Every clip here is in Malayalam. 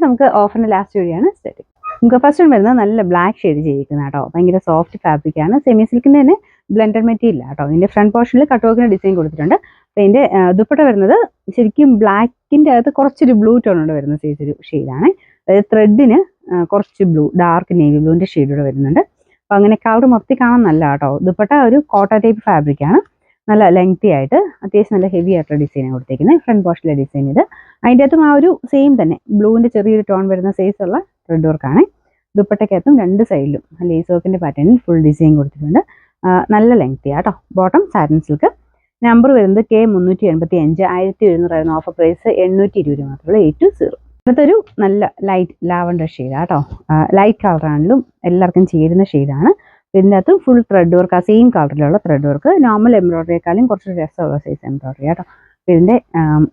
നമുക്ക് ഓഫറിന്റെ ലാസ്റ്റ് വഴിയാണ് സ്റ്റാർട്ടിങ്. നമുക്ക് ഫസ്റ്റ് വരുന്നത് നല്ല ബ്ലാക്ക് ഷെയ്ഡ് ചെയ്യിക്കുന്ന കേട്ടോ. ഭയങ്കര സോഫ്റ്റ് ഫാബ്രിക് ആണ്. സെമി സിൽക്കിന്റെ തന്നെ ബ്ലെൻഡഡ് മെറ്റീരിയൽ ആട്ടോ. ഇതിന്റെ ഫ്രണ്ട് പോർഷനിൽ കട്ട് വർക്കിന്റെ ഡിസൈൻ കൊടുത്തിട്ടുണ്ട്. ഇതിന്റെ ദുപ്പട്ട വരുന്നത് ശരിക്കും ബ്ലാക്കിന്റെ അകത്ത് കുറച്ചൊരു ബ്ലൂ ടോണോട് വരുന്ന സൈസ് ഒരു ഷെയ്ഡാണ്. അതായത് ത്രെഡിന് കുറച്ച് ബ്ലൂ, ഡാർക്ക് നേവി ബ്ലൂവിന്റെ ഷെയ്ഡോടെ വരുന്നുണ്ട്. അപ്പൊ അങ്ങനെ കളർ മൊത്തം കാണാൻ നല്ല കേട്ടോ. ദുപ്പട്ട ഒരു കോട്ടൺ ടൈപ്പ് ഫാബ്രിക് ആണ്. നല്ല ലെങ്തി ആയിട്ട് അത്യാവശ്യം നല്ല ഹെവി ആയിട്ടുള്ള ഡിസൈനാണ് കൊടുത്തേക്കുന്നത്. ഫ്രണ്ട് പോർഷനിലെ ഡിസൈൻ ഇത്. അതിൻ്റെ അകത്തും ആ ഒരു സെയിം തന്നെ ബ്ലൂവിന്റെ ചെറിയൊരു ടോൺ വരുന്ന സൈസ് ഉള്ള ത്രെഡ് വർക്കാണ്. ദുപ്പട്ടയ്ക്കകത്തും രണ്ട് സൈഡിലും ലേസ് വർക്കിന്റെ പാറ്റേണിൽ ഫുൾ ഡിസൈൻ കൊടുത്തിട്ടുണ്ട്. നല്ല ലെങ്തി ആട്ടോ. Bottom satin silk. നമ്പർ വരുന്നത് K385, 1700 ഓഫർ പ്രൈസ് 820 മാത്രമേ. 820. അടുത്തൊരു നല്ല ലൈറ്റ് ലാവണ്ടർ ഷെയ്ഡ് ആട്ടോ. ലൈറ്റ് കളറാണെങ്കിലും എല്ലാവർക്കും ചേരുന്ന ഷെയ്ഡാണ്. ഇതിൻ്റെ അകത്തും ഫുൾ ത്രെഡ് വർക്ക്, ആ സെയിം കളറിലുള്ള ത്രെഡ് വർക്ക്. നോർമൽ എംബ്രോയിഡറിയേക്കാളും കുറച്ച് രസമുള്ള സൈസ് എംബ്രോയിഡറി ആട്ടോ. ഇതിൻ്റെ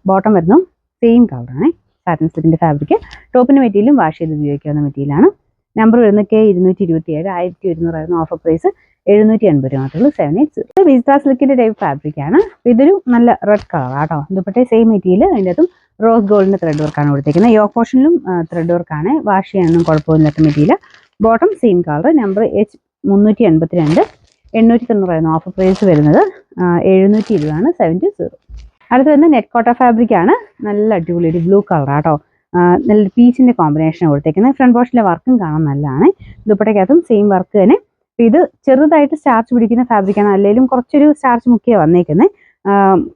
ബോട്ടം വരുന്നതും സെയിം കളറാണ്. സാറ്റിൻ സിൽക്കിന്റെ ഫാബ്രിക്. ടോപ്പിന്റെ മെറ്റീരിയലും വാഷ് ചെയ്ത് ഉപയോഗിക്കാവുന്ന മെറ്റീരിയലാണ്. നമ്പർ വരുന്നത് K227, 1100 ഓഫർ പ്രൈസ് 780 മാത്രമേ. 780. വിസ്ത സിൽക്കിന്റെ ടൈപ്പ് ഫാബ്രിക് ആണ്. ഇതൊരു നല്ല റെഡ് കളർ ആട്ടോ. Dupatta same material. അതിൻ്റെ അകത്തും റോസ് ഗോൾഡിന്റെ ത്രെഡ് വർക്കാണ് കൊടുത്തേക്കുന്നത്. യോക്ക് പോർഷനിലും ത്രെഡ് വർക്കാണ്. വാഷ് ചെയ്യാനൊന്നും കുഴപ്പമില്ലാത്ത material. Bottom same colour. Number H382, 890 offer price വരുന്നത് 720 720. അടുത്ത് വരുന്ന നെറ്റ് കോട്ട ഫാബ്രിക് ആണ്. നല്ല അടിപൊളി ഒരു ബ്ലൂ കളർ ആട്ടോ. നല്ല പീച്ചിന്റെ കോമ്പിനേഷൻ കൊടുത്തേക്കുന്നത്. ഫ്രണ്ട് പോർഷനിലെ വർക്കും കാണാൻ നല്ലതാണ്. ദുപ്പട്ടയ്ക്കകത്തും സെയിം വർക്ക് തന്നെ. ഇത് ചെറുതായിട്ട് സ്റ്റാർച്ച് പിടിക്കുന്ന ഫാബ്രിക്കാണ്. അല്ലെങ്കിലും കുറച്ചൊരു സ്റ്റാർച്ച് മുക്കിയാണ് വന്നേക്കുന്നത്.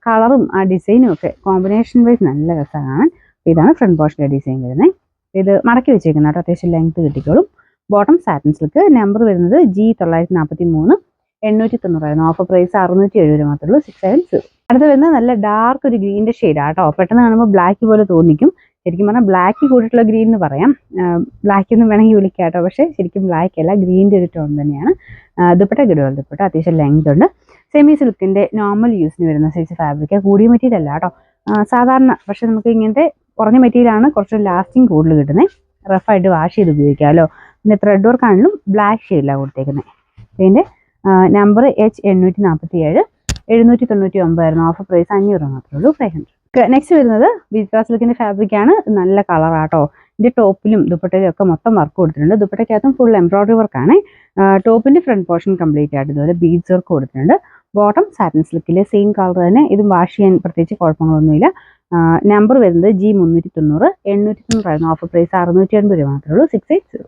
കളറും ആ ഡിസൈനും ഒക്കെ കോമ്പിനേഷൻ വൈസ് നല്ല രസമാണ്. ഇതാണ് ഫ്രണ്ട് പോർഷനിലെ ഡിസൈൻ വരുന്നത്. ഇത് മടക്കി വെച്ചേക്കുന്ന കേട്ടോ. അത്യാവശ്യം ലെങ്ത് കിട്ടിക്കോളും. Bottom satin silk. നമ്പർ വരുന്നത് G943, 890 ഓഫർ പ്രൈസ് 670 മാത്രമേ. 670. അടുത്ത് വരുന്നത് നല്ല ഡാർക്ക് ഒരു ഗ്രീനിന്റെ ഷെയ്ഡ് ആട്ടോ. പെട്ടെന്ന് കാണുമ്പോൾ ബ്ലാക്ക് പോലെ തോന്നിക്കും. ശരിക്കും പറഞ്ഞാൽ ബ്ലാക്ക് കൂടിയിട്ടുള്ള ഗ്രീൻ എന്ന് പറയാം. ബ്ലാക്ക് എന്ന് വേണമെങ്കിൽ വിളിക്കാം കേട്ടോ. പക്ഷേ ശരിക്കും ബ്ലാക്ക് അല്ല, ഗ്രീനിന്റെ ഒരു ടോൺ തന്നെയാണ്. ദുപ്പട്ട ഗഡുവൽ ദുപ്പട്ട. അത്യാവശ്യം ലെങ്ത് ഉണ്ട്. സെമി സിൽക്കിന്റെ നോർമൽ യൂസിന് വരുന്ന സൈസ് ഫാബ്രിക്. കൂടിയ മെറ്റീരിയൽ അല്ല കേട്ടോ. സാധാരണ പക്ഷെ നമുക്ക് ഇങ്ങനത്തെ കുറഞ്ഞ മെറ്റീരിയലാണ് കുറച്ച് ലാസ്റ്റിംഗ് കൂടുതൽ കിട്ടുന്നത്. റഫായിട്ട് വാഷ് ചെയ്ത് ഉപയോഗിക്കാമല്ലോ. പിന്നെ ത്രെഡ് വർക്ക് ആണെങ്കിലും ബ്ലാക്ക് ഷെയ്ഡിലാണ് കൊടുത്തേക്കുന്നത്. ഇതിന്റെ നമ്പർ H847, 799 ഓഫർ പ്രൈസ് 500 മാത്രമേ ഉള്ളൂ. 500. നെക്സ്റ്റ് വരുന്നത് വിസ്ത സിൽക്കിന്റെ ഫാബ്രിക് ആണ്. നല്ല കളർ ആട്ടോ. ഇതിന്റെ ടോപ്പിലും ദുപ്പട്ടയിലും ഒക്കെ മൊത്തം വർക്ക് കൊടുത്തിട്ടുണ്ട്. ദുപ്പട്ടയ്ക്കകത്തും ഫുൾ എംബ്രോയിഡറി വർക്കാണ്. ടോപ്പിന്റെ ഫ്രണ്ട് പോർഷൻ കംപ്ലീറ്റ് ആയിട്ട് ഇതുപോലെ ബീഡ്സ് വർക്ക് കൊടുത്തിട്ടുണ്ട്. ബോട്ടം സാറ്റിൻ സിൽക്കിലെ സെയിം കളർ തന്നെ. ഇതും വാഷ് ചെയ്യാൻ പ്രത്യേകിച്ച് കുഴപ്പങ്ങളൊന്നുമില്ല. നമ്പർ വരുന്നത് G390, 890 ഓഫർ പ്രൈസ് 680 മാത്രമേ ഉള്ളൂ. 680.